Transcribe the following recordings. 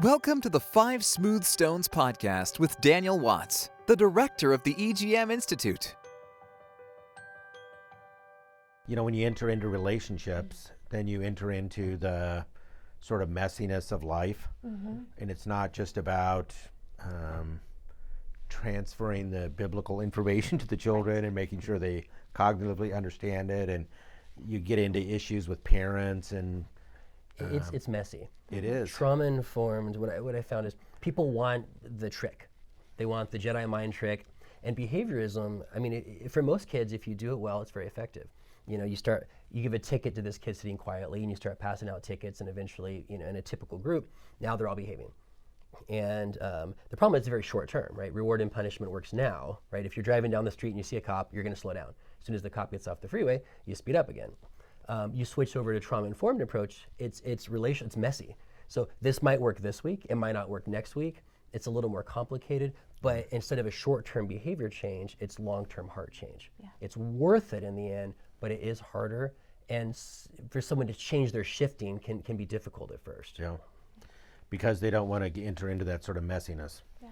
Welcome to the Five Smooth Stones podcast with Daniel Watts, the director of the EGM Institute. You know, when you enter into relationships, then you enter into the sort of messiness of life. And it's not just about transferring the biblical information to the children and making sure they cognitively understand it. And you get into issues with parents and it's messy. it is. Trauma-informed, what I found is people want the trick. They want the Jedi mind trick. And behaviorism, I mean, for most kids, if you do it well, it's very effective. You know, you give a ticket to this kid sitting quietly and you start passing out tickets, and eventually, you know, in a typical group, now they're all behaving. And the problem is it's very short term, right? Reward and punishment works now, right? If you're driving down the street and you see a cop, you're gonna slow down. As soon as the cop gets off the freeway, you speed up again. You switch over to trauma-informed approach, it's messy. So this might work this week, it might not work next week. It's a little more complicated, but instead of a short-term behavior change, it's long-term heart change. Yeah. It's worth it in the end, but it is harder, and for someone to change their shifting can be difficult at first. Yeah, because they don't want to enter into that sort of messiness. Yeah,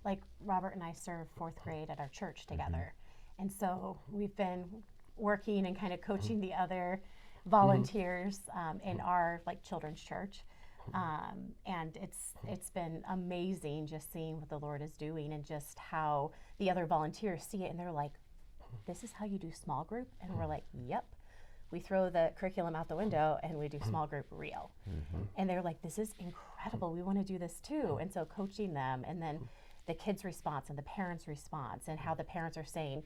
like Robert and I serve fourth grade at our church together, and so we've been working and kind of coaching the other volunteers in our children's church, and it's been amazing just seeing what the Lord is doing and just how the other volunteers see it, and they're like, "This is how you do small group," and we're like, "Yep." We throw the curriculum out the window and we do small group real, and they're like, "This is incredible. We want to do this too." And so coaching them, and then the kids' response and the parents' response, and how the parents are saying,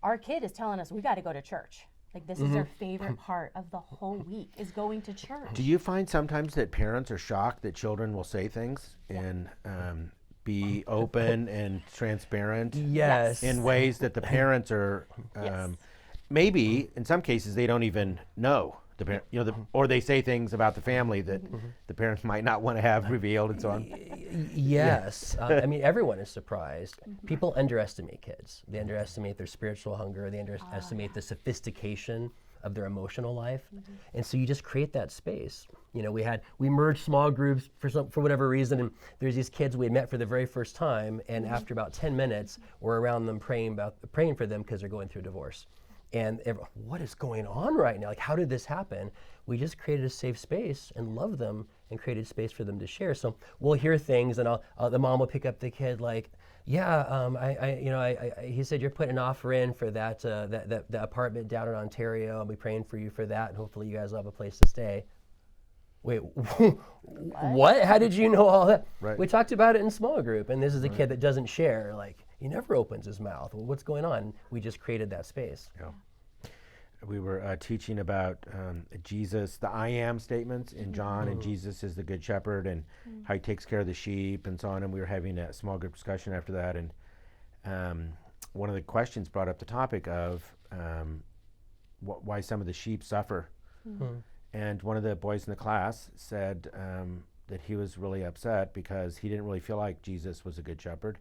our kid is telling us we got to go to church. Like, this is their favorite part of the whole week, is going to church. Do you find sometimes that parents are shocked that children will say things and be open and transparent? Yes. In ways that the parents are, maybe in some cases they don't even know the parent, you know, or they say things about the family that the parents might not want to have revealed and so on. Yes. I mean, everyone is surprised. People underestimate kids. They underestimate their spiritual hunger. They underestimate the sophistication of their emotional life. And so you just create that space. You know, we merged small groups for whatever reason, and there's these kids we had met for the very first time, and after about 10 minutes, we're around them praying for them because they're going through a divorce. And what is going on right now? Like, how did this happen? We just created a safe space and loved them and created space for them to share. So we'll hear things, and the mom will pick up the kid like, "Yeah, he said you're putting an offer in for that apartment down in Ontario. I'll be praying for you for that, and hopefully you guys will have a place to stay." Wait, what? How did you know all that? Right. We talked about it in small group, and this is a kid that doesn't share. Like, he never opens his mouth. Well, what's going on? We just created that space. Yeah. We were teaching about Jesus, the I am statements in John, and Jesus is the good shepherd, and how he takes care of the sheep and so on. And we were having a small group discussion after that, and one of the questions brought up the topic of why some of the sheep suffer. And one of the boys in the class said that he was really upset because he didn't really feel like Jesus was a good shepherd,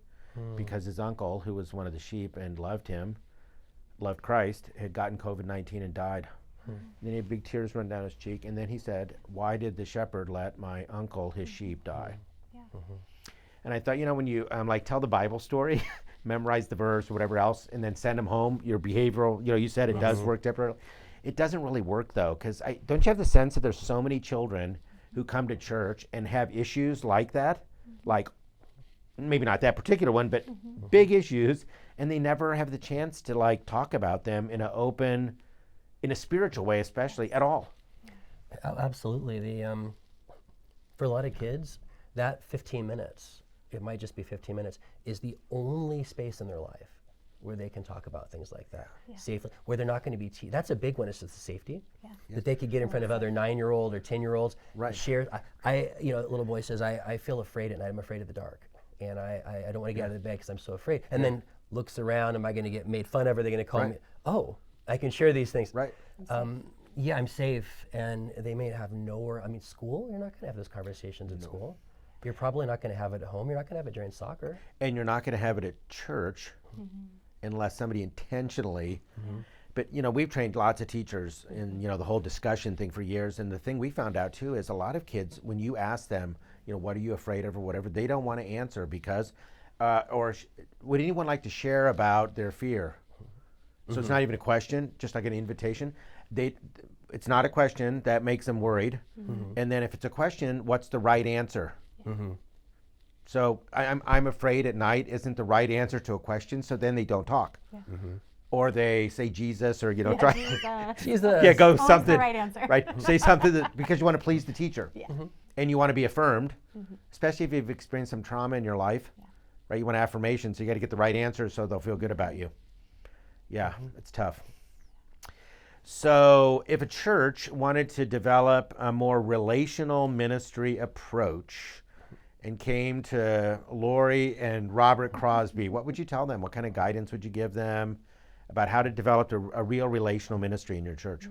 because his uncle, who was one of the sheep and loved Christ, had gotten COVID-19 and died. And then he had big tears run down his cheek, and then he said, "Why did the shepherd let my uncle, his sheep, die?" And I thought, you know, when you tell the Bible story, memorize the verse or whatever else, and then send them home, your behavioral, you know, you said it does work differently. It doesn't really work though, because don't you have the sense that there's so many children who come to church and have issues like that, like maybe not that particular one, but big issues, and they never have the chance to talk about them in a spiritual way, especially at all. Absolutely. For a lot of kids, that 15 minutes, it might just be 15 minutes, is the only space in their life where they can talk about things like that safely, where they're not going to be that's a big one, is just the safety. That they could get in front of other 9-year-old or 10-year-olds, share. Little boy says, I feel afraid at night. I'm afraid of the dark, and I don't want to get out of the bed because I'm so afraid. And then looks around, am I going to get made fun of? Are they going to call me? Oh, I can share these things. Right. I'm safe, and they may have nowhere. I mean, school, you're not going to have those conversations at school. You're probably not going to have it at home. You're not going to have it during soccer. And you're not going to have it at church unless somebody intentionally, but we've trained lots of teachers in the whole discussion thing for years, and the thing we found out too is a lot of kids, when you ask them, what are you afraid of or whatever, they don't want to answer because, would anyone like to share about their fear? So it's not even a question, just like an invitation. It's not a question that makes them worried. And then if it's a question, what's the right answer? So I'm afraid at night isn't the right answer to a question, so then they don't talk. Or they say Jesus, or try. Jesus. Yeah, go Always something. the right answer. Right. Say something because you want to please the teacher, and you want to be affirmed, especially if you've experienced some trauma in your life. Right. You want affirmation, so you got to get the right answer so they'll feel good about you. Yeah, it's tough. So if a church wanted to develop a more relational ministry approach and came to Lori and Robert Crosby, what would you tell them? What kind of guidance would you give them about how to develop a real relational ministry in your church?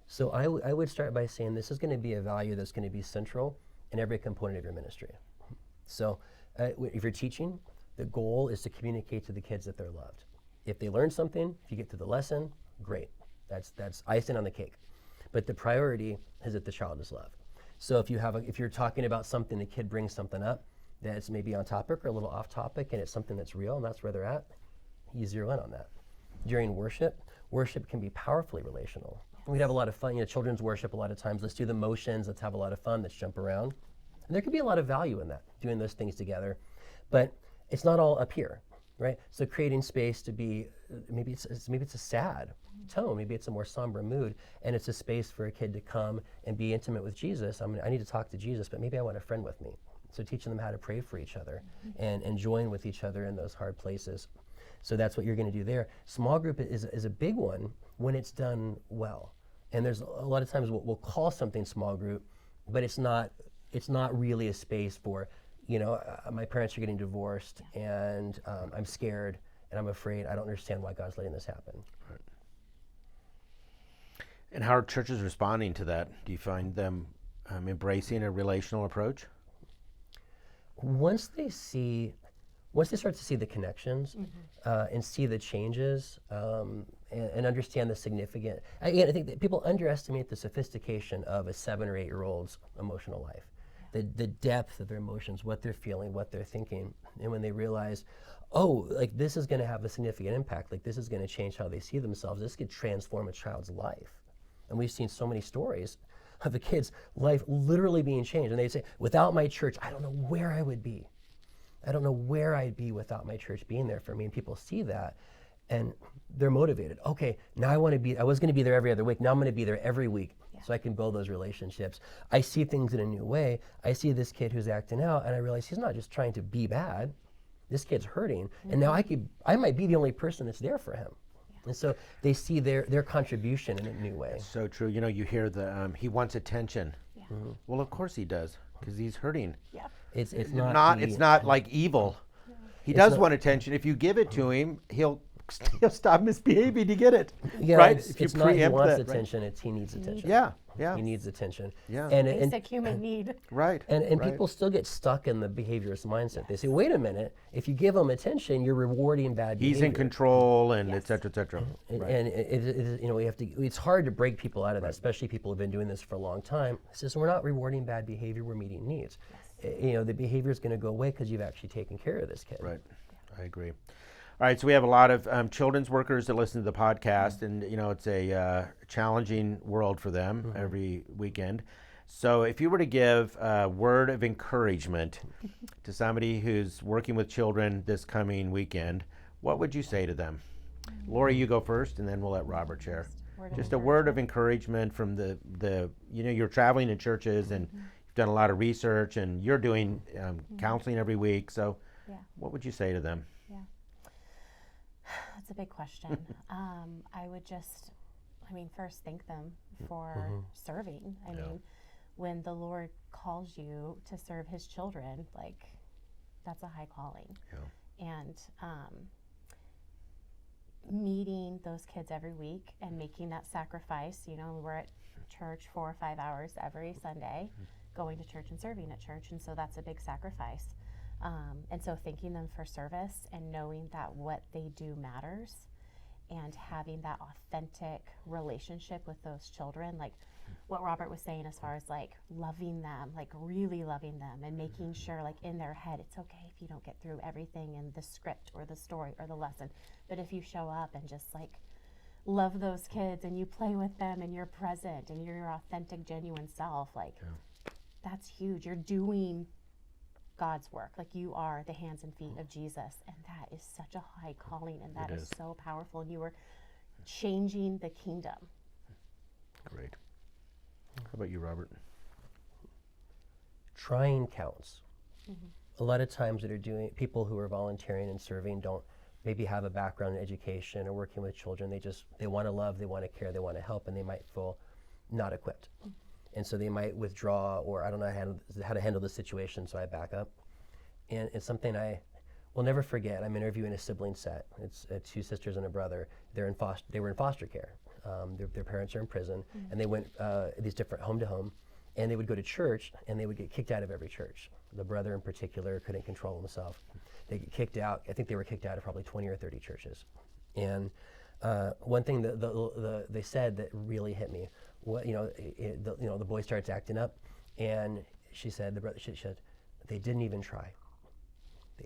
So I would start by saying this is going to be a value that's going to be central in every component of your ministry. So if you're teaching, the goal is to communicate to the kids that they're loved. If they learn something, if you get to the lesson, great. That's icing on the cake. But the priority is that the child is loved. So if you're talking about something, the kid brings something up that's maybe on topic or a little off topic, and it's something that's real and that's where they're at, you zero in on that. During worship can be powerfully relational. We'd have a lot of fun, children's worship a lot of times. Let's do the motions, let's have a lot of fun, let's jump around. And there could be a lot of value in that, doing those things together. But it's not all up here, right? So creating space to be, maybe it's a sad tone, maybe it's a more somber mood, and it's a space for a kid to come and be intimate with Jesus. I need to talk to Jesus, but maybe I want a friend with me. So teaching them how to pray for each other and join with each other in those hard places. So that's what you're going to do there. Small group is a big one when it's done well. And there's a lot of times we'll call something small group, but it's not really a space for, my parents are getting divorced and I'm scared and I'm afraid. I don't understand why God's letting this happen. Right. And how are churches responding to that? Do you find them embracing a relational approach? Once they start to see the connections and see the changes and understand the significant, again, I think that people underestimate the sophistication of a 7 or 8 year old's emotional life, the depth of their emotions, what they're feeling, what they're thinking, and when they realize, this is going to have a significant impact, this is going to change how they see themselves, this could transform a child's life. And we've seen so many stories of a kid's life literally being changed, and they say, without my church, I don't know where I would be. I don't know where I'd be without my church being there for me. And people see that and they're motivated. Okay, now I was going to be there every other week. Now I'm going to be there every week so I can build those relationships. I see things in a new way. I see this kid who's acting out and I realize he's not just trying to be bad. This kid's hurting. And now I might be the only person that's there for him. And so they see their contribution in a new way. That's so true. You hear he wants attention. Well, of course he does, because he's hurting. Yeah. It's not like evil. He does want attention. If you give it to him, he'll stop misbehaving to get it. Yeah, right? It's not he wants attention, it's he needs attention. Yeah. He needs attention. Yeah. Basic human need. Right. And people still get stuck in the behaviorist mindset. They say, wait a minute, if you give him attention, you're rewarding bad behavior. He's in control and et cetera, et cetera. And it's hard to break people out of that, especially people who've been doing this for a long time. It says, we're not rewarding bad behavior, we're meeting needs. The behavior is going to go away because you've actually taken care of this kid. Right. I agree. All right, so we have a lot of children's workers that listen to the podcast, and it's a challenging world for them every weekend. So if you were to give a word of encouragement to somebody who's working with children this coming weekend, what would you say to them? Lori, you go first, and then we'll let Robert share. Just a word of encouragement from the you're traveling to churches and you've done a lot of research and you're doing counseling every week. So what would you say to them? That's a big question. I would first thank them for serving. I mean, when the Lord calls you to serve his children, that's a high calling. Yeah. And meeting those kids every week and making that sacrifice, we're at church 4 or 5 hours every Sunday, going to church and serving at church, and so that's a big sacrifice. And so thanking them for service and knowing that what they do matters and having that authentic relationship with those children, what Robert was saying as far as like loving them, like really loving them, and making sure like in their head it's okay if you don't get through everything in the script or the story or the lesson, but if you show up and just like love those kids and you play with them and you're present and you're your authentic, genuine self, like that's huge. You're doing God's work. Like you are the hands and feet of Jesus, and that is such a high calling, and that is so powerful, and you are changing the kingdom. Great. How about you, Robert? Trying counts. A lot of times people who are volunteering and serving don't maybe have a background in education or working with children. They want to love, they want to care, they want to help, and they might feel not equipped. And so they might withdraw, or I don't know how to handle the situation, so I back up. And it's something I will never forget. I'm interviewing a sibling set. It's two sisters and a brother. They were in foster care. Their parents are in prison, and they went these different home to home, and they would go to church, and they would get kicked out of every church. The brother in particular couldn't control himself. They get kicked out. I think they were kicked out of probably 20 or 30 churches. And one thing that they said that really hit me, the boy starts acting up, and she said, she said, they didn't even try.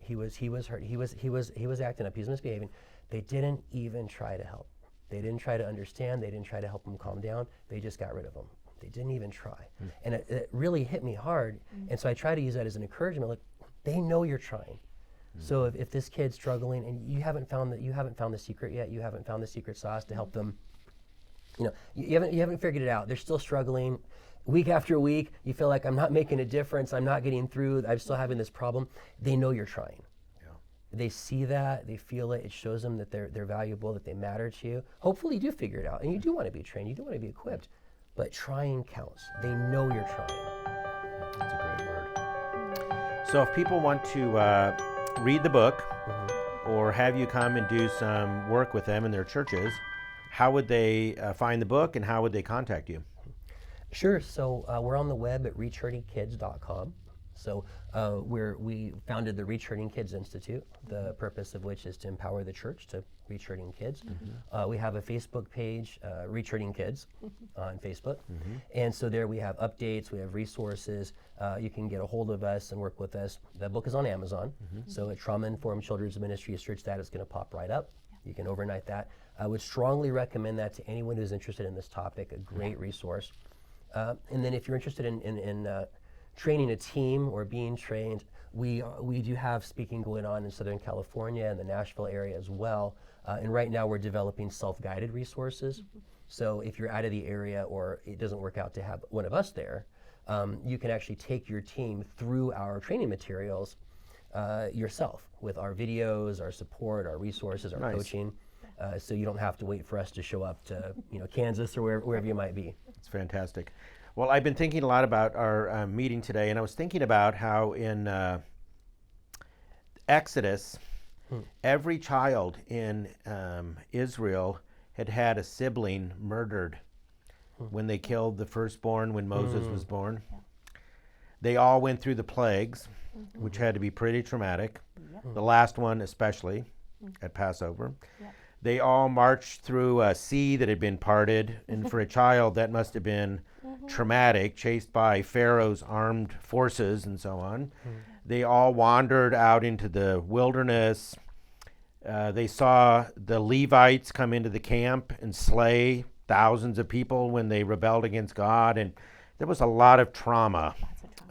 He was hurt. He was acting up. He was misbehaving. They didn't even try to help. They didn't try to understand. They didn't try to help him calm down. They just got rid of him. They didn't even try. And it really hit me hard. And so I try to use that as an encouragement. Like, they know you're trying. So if this kid's struggling and you haven't found the secret yet, you haven't found the secret sauce to help them, you haven't figured it out. They're still struggling. Week after week, you feel like I'm not making a difference. I'm not getting through. I'm still having this problem. They know you're trying. They see that, they feel it, it shows them that they're valuable, that they matter to you. Hopefully you do figure it out, and you do want to be trained, you do want to be equipped, but trying counts. They know you're trying. That's a great word. So if people want to read the book or have you come and do some work with them in their churches, how would they find the book and how would they contact you? Sure, so we're on the web at reachhurtingkids.com. So we founded the Reach Hurting Kids Institute, the purpose of which is to empower the church to reach hurting kids. We have a Facebook page, Reach Hurting Kids on Facebook. And so there we have updates, we have resources. You can get a hold of us and work with us. The book is on Amazon. So at Trauma Informed Children's Ministry, search that, it's going to pop right up. You can overnight that. I would strongly recommend that to anyone who's interested in this topic, a great resource. And then if you're interested in training a team or being trained, we do have speaking going on in Southern California and the Nashville area as well. And right now we're developing self-guided resources. So if you're out of the area or it doesn't work out to have one of us there, you can actually take your team through our training materials yourself with our videos, our support, our resources, our coaching. So you don't have to wait for us to show up to Kansas or wherever you might be. It's fantastic. Well, I've been thinking a lot about our meeting today, and I was thinking about how in Exodus, every child in Israel had a sibling murdered when they killed the firstborn when Moses was born. They all went through the plagues, which had to be pretty traumatic, the last one especially at Passover. They all marched through a sea that had been parted, and for a child that must have been traumatic, chased by Pharaoh's armed forces and so on. They all wandered out into the wilderness. They saw the Levites come into the camp and slay thousands of people when they rebelled against God, and there was a lot of trauma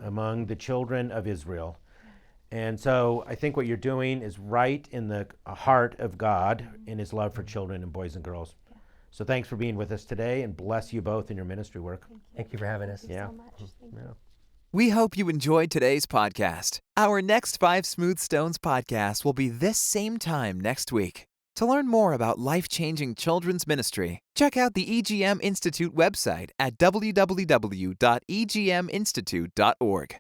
among the children of Israel. And so I think what you're doing is right in the heart of God in his love for children and boys and girls. So thanks for being with us today, and bless you both in your ministry work. Thank you for having us. Thank you so much. Thank you. We hope you enjoyed today's podcast. Our next 5 Smooth Stones podcast will be this same time next week. To learn more about life-changing children's ministry, check out the EGM Institute website at www.egminstitute.org.